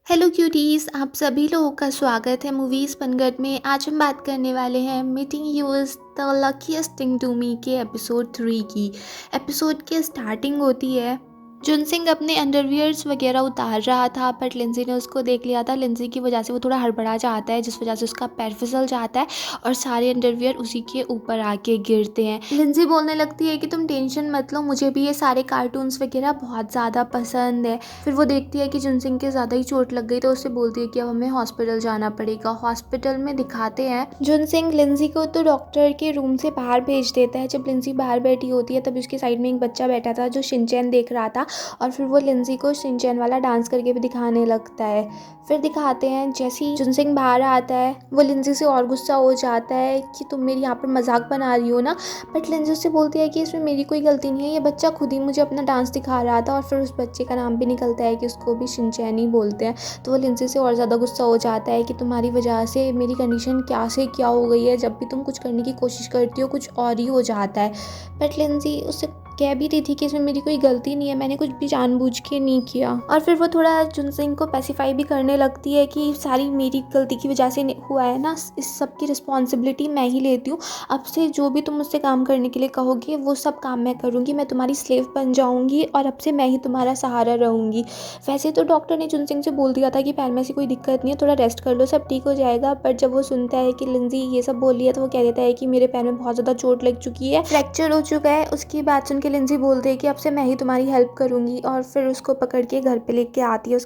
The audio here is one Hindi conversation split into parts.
हेलो क्यूटीज, आप सभी लोगों का स्वागत है मूवीज़ पंगत में। आज हम बात करने वाले हैं meeting you is the luckiest thing to me के एपिसोड 3 की। एपिसोड की स्टार्टिंग होती है, जुनसिंग अपने अंडरवियर्स वगैरह उतार रहा था, बट लिंजी ने उसको देख लिया था। लिंजी की वजह से वो थोड़ा हड़बड़ा जाता है, जिस वजह से उसका पैर फिसल जाता है और सारे अंडरवियर उसी के ऊपर आके गिरते हैं। लिंजी बोलने लगती है कि तुम टेंशन मत लो, मुझे भी ये सारे कार्टून्स वगैरह बहुत ज़्यादा पसंद है। फिर वो देखती है कि जुनसिंग के ज़्यादा ही चोट लग गई, तो उससे बोलती है कि अब हमें हॉस्पिटल जाना पड़ेगा। हॉस्पिटल में दिखाते हैं जुनसिंग लिंजी को तो डॉक्टर के रूम से बाहर भेज देता है। जब लिंजी बाहर बैठी होती है तब उसके साइड में एक बच्चा बैठा था जो शिनचैन देख रहा था, और फिर वो लिंजी को शिनचैन वाला डांस करके भी दिखाने लगता है। फिर दिखाते हैं जैसे ही जुनसिंग बाहर आता है वो लिंजी से और गुस्सा हो जाता है कि तुम मेरी यहाँ पर मजाक बना रही हो ना। बट लिंजी उससे बोलती है कि इसमें मेरी कोई गलती नहीं है, ये बच्चा खुद ही मुझे अपना डांस दिखा रहा था। और फिर उस बच्चे का नाम भी निकलता है कि उसको भी शिनचैन ही बोलते हैं। तो वो लिंजी से और ज़्यादा गुस्सा हो जाता है कि तुम्हारी वजह से मेरी कंडीशन क्या से क्या हो गई है, जब भी तुम कुछ करने की कोशिश करती हो कुछ और ही हो जाता है। बट लिंजी उससे कह भी रही थी कि इसमें मेरी कोई गलती नहीं है, मैंने कुछ भी जानबूझ के नहीं किया। और फिर वो थोड़ा जुनसिंग को पैसिफाई भी करने लगती है कि सारी मेरी गलती की वजह से हुआ है ना, इस सब की रिस्पॉन्सिबिलिटी मैं ही लेती हूँ। अब से जो भी तुम मुझसे काम करने के लिए कहोगे वो सब काम मैं करूँगी, मैं तुम्हारी स्लेव बन जाऊँगी और अब से मैं ही तुम्हारा सहारा रहूँगी। वैसे तो डॉक्टर ने जुनसिंग से बोल दिया था कि पैर में से कोई दिक्कत नहीं है, थोड़ा रेस्ट कर लो, सब ठीक हो जाएगा। बट जब वो सुनता है कि लिंजी ये सब बोल रही है तो वो कह देता है कि मेरे पैर में बहुत ज़्यादा चोट लग चुकी है, फ्रैक्चर हो चुका है। उसकी बात सुन के लिंजी बोलते है कि अब से मैं ही तुम्हारी हेल्प करूँगी, और फिर उसको पकड़ के घर पे लेके आती है।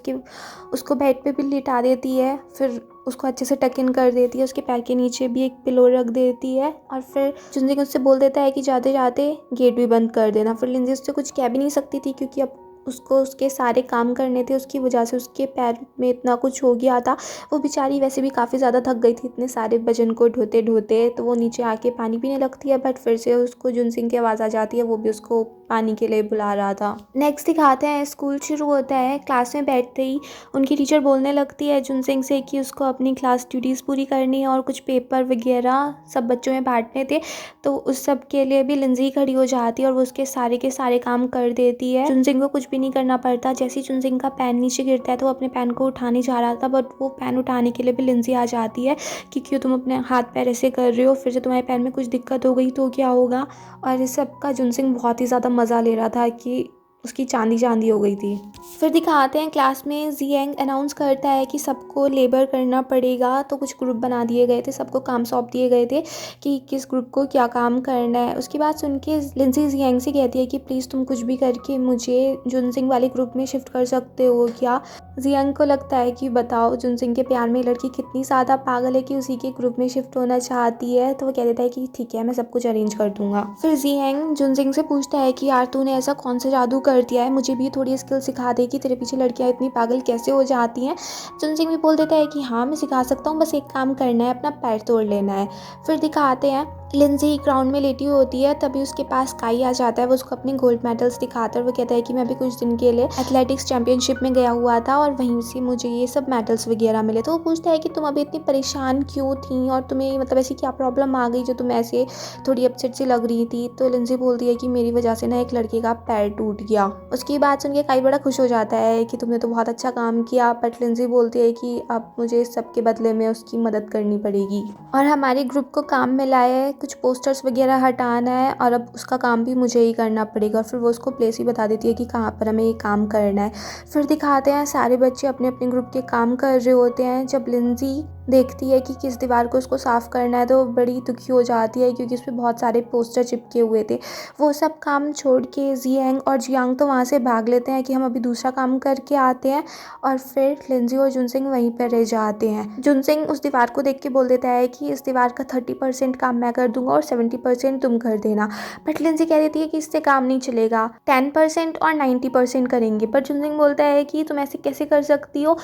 उसको बेड पे भी लिटा देती है, फिर उसको अच्छे से टक इन कर देती है, उसके पैर के नीचे भी एक पिलो रख देती है। और फिर जुनसिंग उससे बोल देता है कि जाते जाते गेट भी बंद कर देना। फिर लिंजी उससे कुछ कह भी नहीं सकती थी क्योंकि अब उसको उसके सारे काम करने थे, उसकी वजह से उसके पैर में इतना कुछ हो गया था। वो बेचारी वैसे भी काफ़ी ज़्यादा थक गई थी इतने सारे वजन को ढोते ढोते, तो वो नीचे आके पानी पीने लगती है। बट फिर से उसको जुनसिंग की आवाज़ आ जाती है, वो भी उसको पानी के लिए बुला रहा था। नेक्स्ट दिखाते हैं स्कूल शुरू होता है। क्लास में बैठते ही उनकी टीचर बोलने लगती है जुनसिंग से कि उसको अपनी क्लास ड्यूटीज़ पूरी करनी है और कुछ पेपर वगैरह सब बच्चों में बांटने थे। तो उस सब के लिए भी लिंजी खड़ी हो जाती है और वो उसके सारे के सारे काम कर देती है। जुनसिंग को कुछ भी नहीं करना पड़ता। जैसे ही जुनसिंग का पेन नीचे गिरता है तो वो अपने पेन को उठाने जा रहा था, बट वो पेन उठाने के लिए भी लिंजी आ जाती है कि क्यों तुम अपने हाथ पैर ऐसे कर रहे हो, फिर से तुम्हारे पैर में कुछ दिक्कत हो गई तो क्या होगा। और इस सब का जुनसिंग बहुत ही ज़्यादा मज़ा ले रहा था कि उसकी चांदी चांदी हो गई थी। फिर दिखाते हैं क्लास में जियांग अनाउंस करता है कि सबको लेबर करना पड़ेगा, तो कुछ ग्रुप बना दिए गए थे, सबको काम सौंप दिए गए थे कि किस ग्रुप को क्या काम करना है। उसकी बात सुन के लिंजी जियांग से कहती है कि प्लीज़ तुम कुछ भी करके मुझे जुनसिंग वाले ग्रुप में शिफ्ट कर सकते हो क्या। जियांग को लगता है कि बताओ जुनसिंग के प्यार में लड़की कितनी ज़्यादा पागल है कि उसी के ग्रुप में शिफ्ट होना चाहती है। तो वो कह देता है कि ठीक है, मैं सब कुछ अरेंज कर दूंगा। फिर जियांग जुनसिंग से पूछता है कि यार तूने ऐसा कौन सा जादू कर दिया है, मुझे भी थोड़ी स्किल सिखा दे कि तेरे पीछे लड़कियां इतनी पागल कैसे हो जाती हैं। जुनसिंग भी बोल देता है कि हाँ मैं सिखा सकता हूँ, बस एक काम करना है, अपना पैर तोड़ लेना है। फिर दिखाते हैं लिंजी ग्राउंड में लेटी हुई होती है, तभी उसके पास काई आ जाता है। वो उसको अपने गोल्ड मेडल्स दिखाता है। वो कहता है कि मैं भी कुछ दिन के लिए एथलेटिक्स चैंपियनशिप में गया हुआ था और वहीं से मुझे ये सब मेडल्स वगैरह मिले। तो वो पूछता है कि तुम अभी इतनी परेशान क्यों थी और तुम्हें मतलब ऐसी क्या प्रॉब्लम आ गई जो तुम ऐसे थोड़ी अपसेट सी लग रही थी। तो लिंजी बोलती है कि मेरी वजह से ना एक लड़के का पैर टूट गया। उसकी बात सुन के काई बड़ा खुश हो जाता है कि तुमने तो बहुत अच्छा काम किया। बट लिंजी बोलती है कि अब मुझे इस सब के बदले में उसकी मदद करनी पड़ेगी और हमारे ग्रुप को काम मिला है, कुछ पोस्टर्स वगैरह हटाना है और अब उसका काम भी मुझे ही करना पड़ेगा। फिर वो उसको प्लेस ही बता देती है कि कहाँ पर हमें ये काम करना है। फिर दिखाते हैं सारे बच्चे अपने अपने ग्रुप के काम कर रहे होते हैं। जब लिंजी देखती है कि किस दीवार को उसको साफ़ करना है तो बड़ी दुखी हो जाती है क्योंकि उस पर बहुत सारे पोस्टर चिपके हुए थे। वो सब काम छोड़ के जियांग और जियांग तो वहाँ से भाग लेते हैं कि हम अभी दूसरा काम करके आते हैं, और फिर लिंजी और जुनसिंग वहीं पर रह जाते हैं। जुनसिंग उस दीवार को देख के बोल देता है कि इस दीवार का 30% काम मैं कर दूंगा और 70% तुम कर देना। बट लिंजी कह देती है कि इससे काम नहीं चलेगा, 10% और 90% करेंगे। पर जुनसिंग बोलता है कि तुम ऐसे कैसे कर सकती हो।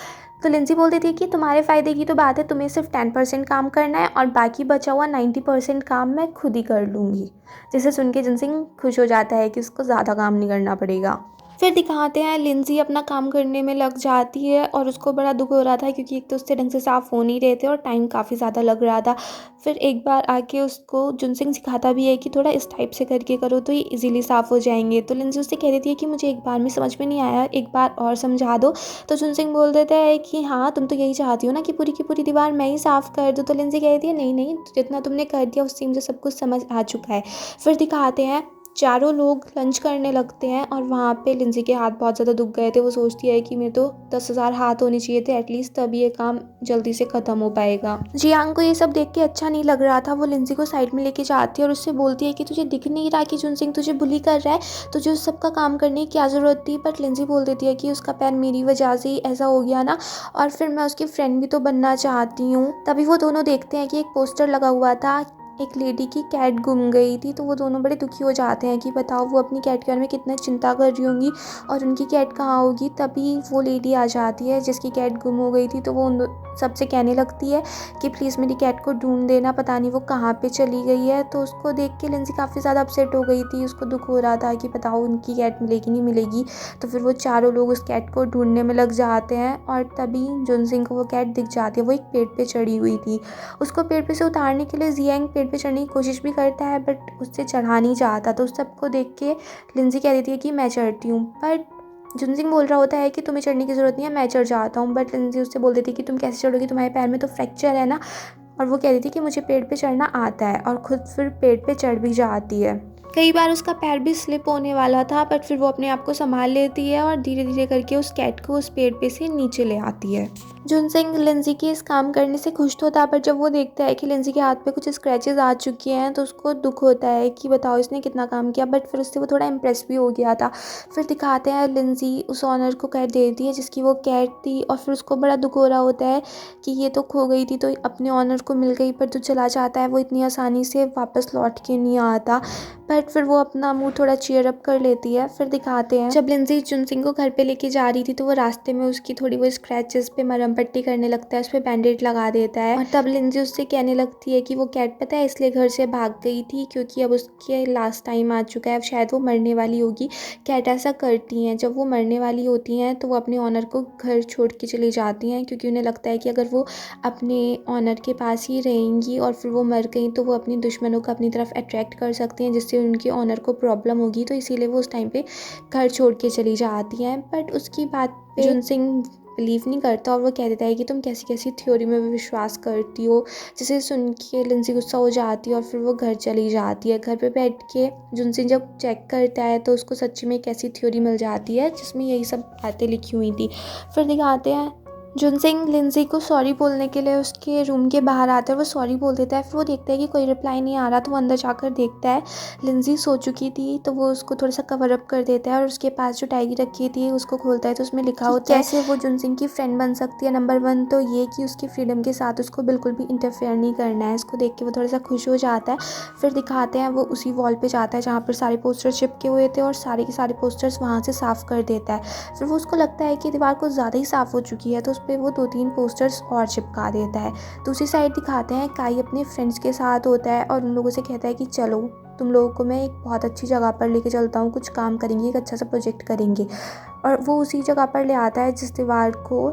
तो लिंजी बोल देती है कि तुम्हारे फ़ायदे की तो बात है, तुम्हें सिर्फ 10% काम करना है और बाकी बचा हुआ 90% काम मैं खुद ही कर लूँगी। जिसे सुन के जुनसिंग खुश हो जाता है कि उसको ज़्यादा काम नहीं करना पड़ेगा। फिर दिखाते हैं लिंजी अपना काम करने में लग जाती है और उसको बड़ा दुख हो रहा था क्योंकि एक तो उससे ढंग से साफ़ हो नहीं रहे थे और टाइम काफ़ी ज़्यादा लग रहा था। फिर एक बार आके उसको जुनसिंग सिखाता भी है कि थोड़ा इस टाइप से करके करो तो ये इजीली साफ़ हो जाएंगे। तो लिंजी उससे कह देती है कि मुझे एक बार में समझ में नहीं आया, एक बार और समझा दो। तो जुनसिंग बोल देता है कि हाँ, तुम तो यही चाहती हो ना कि पूरी की पूरी दीवार मैं ही साफ़ कर दूँ। तो लिंजी कहती है नहीं नहीं, जितना तुमने कर दिया उससे मुझे सब कुछ समझ आ चुका है। फिर दिखाते हैं चारों लोग लंच करने लगते हैं और वहाँ पे लिंजी के हाथ बहुत ज़्यादा दुख गए थे। वो सोचती है कि मेरे तो 10,000 हाथ होने चाहिए थे एटलीस्ट, तभी ये काम जल्दी से ख़त्म हो पाएगा। जियांग को ये सब देख के अच्छा नहीं लग रहा था। वो लिंजी को साइड में लेके जाती है और उससे बोलती है कि तुझे दिख नहीं रहा कि जुनसिंग तुझे बुली कर रहा है, तुझे उस सब का काम करने की क्या ज़रूरत थी। बट लिंजी बोल देती है कि उसका प्लान मेरी वजह से ही ऐसा हो गया ना, और फिर मैं उसकी फ्रेंड भी तो बनना चाहती हूँ। तभी वो दोनों देखते हैं कि एक पोस्टर लगा हुआ था, एक लेडी की कैट गुम गई थी। तो वो दोनों बड़े दुखी हो जाते हैं कि बताओ वो अपनी कैट के बारे में कितना चिंता कर रही होंगी और उनकी कैट कहाँ होगी। तभी वो लेडी आ जाती है जिसकी कैट गुम हो गई थी। तो वो उन सबसे कहने लगती है कि प्लीज़ मेरी कैट को ढूंढ देना, पता नहीं वो कहाँ पे चली गई है। तो उसको देख के लिंजी काफ़ी ज़्यादा अपसेट हो गई थी। उसको दुख हो रहा था कि बताओ उनकी कैट मिलेगी नहीं मिलेगी। तो फिर वो चारों लोग उस कैट को ढूंढने में लग जाते हैं और तभी जुनसिंग को वो कैट दिख जाती है। वो एक पेड़ पे चढ़ी हुई थी। उसको पेड़ पे से उतारने के लिए जियांग पेड़ पे चढ़ने की कोशिश भी करता है बट उससे चढ़ा नहीं चाहता। तो उस सबको देख के लिंजी कह देती है कि मैं चढ़ती हूँ। बट जुनसिंग बोल रहा होता है कि तुम्हें चढ़ने की ज़रूरत नहीं है, मैं चढ़ जाता हूँ। बट लिंजी उससे बोल देती है कि तुम कैसे चढ़ोगी, तुम्हारे पैर में तो फ्रैक्चर है ना। और वो कह देती है कि मुझे पेड़ पे चढ़ना आता है और खुद फिर पेड़ पे चढ़ भी जाती है। कई बार उसका पैर भी स्लिप होने वाला था बट फिर वो अपने आप को संभाल लेती है और धीरे धीरे करके उस कैट को उस पेड़ पे से नीचे ले आती है। जुनसिंग लिंजी के इस काम करने से खुश तो था, पर जब वो देखता है कि लिंजी के हाथ पे कुछ स्क्रैचेस आ चुके हैं तो उसको दुख होता है कि बताओ इसने कितना काम किया। बट फिर उससे वो थोड़ा इम्प्रेस भी हो गया था। फिर दिखाते हैं लिंजी उस ऑनर को कैट देती है जिसकी वो कैट थी और फिर उसको बड़ा दुख हो रहा होता है कि ये तो खो गई थी तो अपने ऑनर को मिल गई, पर जो चला जाता है वो इतनी आसानी से वापस लौट के नहीं आता। बट फिर वो अपना मूड थोड़ा चीयर अप कर लेती है। फिर दिखाते हैं जब लिंजी जुनसिंग को घर पे लेके जा रही थी तो वो रास्ते में उसकी थोड़ी वो स्क्रैचेस पे मरहम पट्टी करने लगता है, उस पर बैंडेज लगा देता है। और तब लिंजी उससे कहने लगती है कि वो कैट पता है इसलिए घर से भाग गई थी क्योंकि अब उसके लास्ट टाइम आ चुका है, अब शायद वो मरने वाली होगी। कैट ऐसा करती हैं, जब वो मरने वाली होती हैं तो वो अपने ऑनर को घर छोड़ के चली जाती हैं क्योंकि उन्हें लगता है कि अगर वो अपने ऑनर के पास ही रहेंगी और फिर वो मर गई तो वो अपनी दुश्मनों को अपनी तरफ अट्रैक्ट कर सकती हैं जिससे उनके ऑनर को प्रॉब्लम होगी। तो इसीलिए वो उस टाइम पे घर छोड़ के चली जाती हैं। बट उसकी बात पे जुनसिंग बिलीव नहीं करता और वो कह देता है कि तुम कैसी कैसी थ्योरी में भी विश्वास करती हो, जिसे सुन के लिंजी गुस्सा हो जाती है और फिर वो घर चली जाती है। घर पे बैठ के जुनसिंग जब चेक करता है तो उसको सच्ची में एक ऐसी थ्योरी मिल जाती है जिसमें यही सब बातें लिखी हुई थी। फिर दिखाते हैं जुनसिंग लिंजी को सॉरी बोलने के लिए उसके रूम के बाहर आता है। वो सॉरी बोल देता है। फिर वो देखता है कि कोई रिप्लाई नहीं आ रहा तो वो अंदर जाकर देखता है लिंजी सो चुकी थी। तो वो उसको थोड़ा सा कवर अप कर देता है और उसके पास जो डायरी रखी थी उसको खोलता है तो उसमें लिखा होता है कैसे वो जुनसिंग की फ्रेंड बन सकती है। नंबर 1 तो ये कि उसकी फ्रीडम के साथ उसको बिल्कुल भी इंटरफेयर नहीं करना है। इसको देख के वो थोड़ा सा खुश हो जाता है। फिर दिखाते हैं वो उसी वॉल पे जाता है जहाँ पर सारे पोस्टर चिपके हुए थे और सारे के सारे पोस्टर्स वहाँ से साफ़ कर देता है। फिर वो उसको लगता है कि दीवार कुछ ज़्यादा ही साफ़ हो चुकी है तो उस पर वो 2-3 पोस्टर्स और चिपका देता है। दूसरी साइड दिखाते हैं काई अपने फ्रेंड्स के साथ होता है और उन लोगों से कहता है कि चलो तुम लोगों को मैं एक बहुत अच्छी जगह पर लेके चलता हूँ, कुछ काम करेंगे, एक अच्छा सा प्रोजेक्ट करेंगे। और वो उसी जगह पर ले आता है जिस दीवार को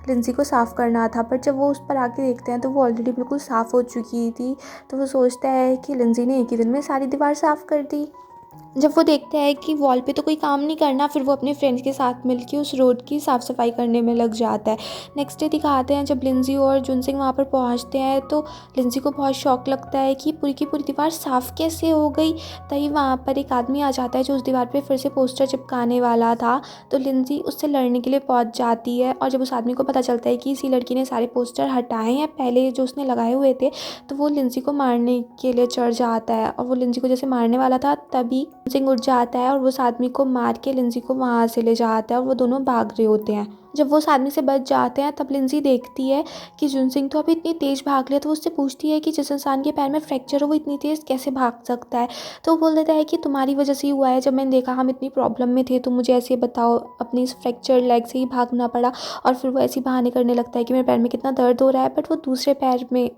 लिंजी को साफ़ करना था। पर जब वो उस पर आके देखते हैं तो वो ऑलरेडी बिल्कुल साफ़ हो चुकी थी। तो वो सोचता है कि लिंजी ने एक ही दिन में सारी दीवार साफ़ कर दी। जब वो देखता है कि वॉल पे तो कोई काम नहीं करना, फिर वो अपने फ्रेंड्स के साथ मिलके उस रोड की साफ़ सफाई करने में लग जाता है। नेक्स्ट डे दिखाते हैं जब लिंजी और जुनसिंग वहाँ पर पहुँचते हैं तो लिंजी को बहुत शौक लगता है कि पूरी की पूरी दीवार साफ़ कैसे हो गई। तभी वहाँ पर एक आदमी आ जाता है जो उस दीवार पे फिर से पोस्टर चिपकाने वाला था। तो लिंजी उससे लड़ने के लिए पहुँच जाती है और जब उस आदमी को पता चलता है कि इसी लड़की ने सारे पोस्टर हटाए हैं पहले जो उसने लगाए हुए थे, तो वो लिंजी को मारने के लिए चढ़ जाता है। और वो लिंजी को जैसे मारने वाला था तभी जुनसिंग उठ जाता है और वो उस आदमी को मार के लिंजी को वहाँ से ले जाता है और वो दोनों भाग रहे होते हैं। जब वो उस आदमी से बच जाते हैं तब लिंजी देखती है कि जुनसिंग तो अभी इतनी तेज़ भाग लिया। तो वो उससे पूछती है कि जिस इंसान के पैर में फ्रैक्चर हो वो इतनी तेज़ कैसे भाग सकता है। तो वो बोल देता है कि तुम्हारी वजह से ही हुआ है, जब मैंने देखा हम इतनी प्रॉब्लम में थे तो मुझे ऐसे बताओ अपनी इस फ्रैक्चर लेग से ही भागना पड़ा। और फिर वो ऐसी बहाने करने लगता है कि मेरे पैर में कितना दर्द हो रहा है। बट वो दूसरे पैर में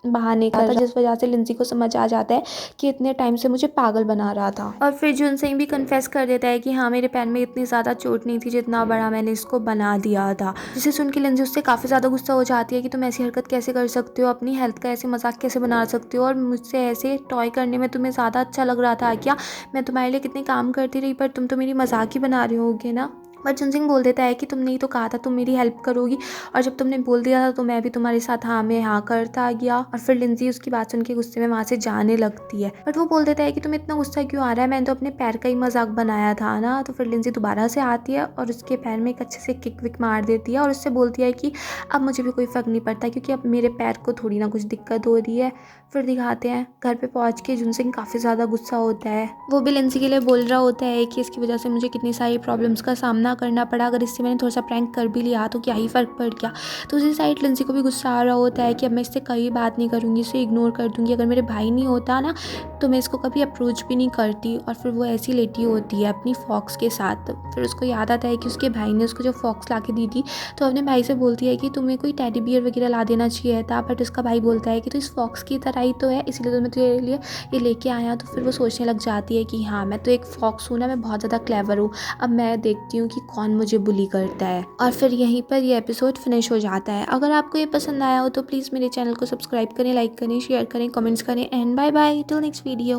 बहाने कर रहा था, जिस वजह से लिंजी को समझ आ जाता है कि इतने टाइम से मुझे पागल बना रहा था। और फिर जुनसिंग भी कन्फेस कर देता है कि हाँ, मेरे पैर में इतनी ज़्यादा चोट नहीं थी जितना बड़ा मैंने इसको बना दिया था। जिसे सुन के लिंजी उससे काफ़ी ज़्यादा गुस्सा हो जाती है कि तुम ऐसी हरकत कैसे कर सकते हो, अपनी हेल्थ का ऐसे मजाक कैसे बना सकते हो, और मुझसे ऐसे टॉय करने में तुम्हें ज़्यादा अच्छा लग रहा था क्या? मैं तुम्हारे लिए कितने काम करती रही, पर तुम तो मेरी मजाक ही बना रहे होगे ना। बट जुनसिंग बोल देता है कि तुमने ही तो कहा था तुम मेरी हेल्प करोगी, और जब तुमने बोल दिया था तो मैं भी तुम्हारे साथ हाँ में हाँ करता गया। और फिर लिंजी उसकी बात सुन के गुस्से में वहाँ से जाने लगती है। बट वो बोल देता है कि तुम्हें इतना गुस्सा क्यों आ रहा है, मैंने तो अपने पैर का ही मजाक बनाया था ना। तो फिर लिंजी दोबारा से आती है और उसके पैर में एक अच्छे से किक विक मार देती है और उससे बोलती है कि अब मुझे भी कोई फ़र्क नहीं पड़ता, क्योंकि अब मेरे पैर को थोड़ी ना कुछ दिक्कत हो रही है। फिर दिखाते हैं घर पे पहुंच के जुनसिंग काफ़ी ज़्यादा गुस्सा होता है। वो भी लिंजी के लिए बोल रहा होता है कि इसकी वजह से मुझे कितनी सारी प्रॉब्लम्स का सामना करना पड़ा, अगर इससे मैंने थोड़ा सा प्रैंक कर भी लिया तो क्या ही फ़र्क पड़ गया। तो उसी साइड लिंजी को भी गुस्सा आ रहा होता है कि अब मैं इससे कभी बात नहीं करूँगी, इसे इग्नोर कर दूँगी। अगर मेरे भाई नहीं होता ना तो मैं इसको कभी अप्रोच भी नहीं करती। और फिर वो ऐसी लेटी होती है अपनी फॉक्स के साथ। फिर उसको याद आता है कि उसके भाई ने उसको जो फॉक्स ला के दी थी, तो अपने भाई से बोलती है कि तुम्हें कोई टेडी बियर वगैरह ला देना चाहिए था। बट उसका भाई बोलता है कि तो इस फॉक्स की तरह ही तो है, इसलिए तो मैं तेरे लिए ये लेके आया। तो फिर वो सोचने लग जाती है कि हाँ, मैं तो एक फॉक्स हूँ ना, मैं बहुत ज़्यादा क्लेवर हूँ, अब मैं देखती हूँ कि कौन मुझे बुली करता है। और फिर यहीं पर ये एपिसोड फिनिश हो जाता है। अगर आपको ये पसंद आया हो तो प्लीज़ मेरे चैनल को सब्सक्राइब करें, लाइक करें, शेयर करें, कमेंट्स करें, and bye bye till next video.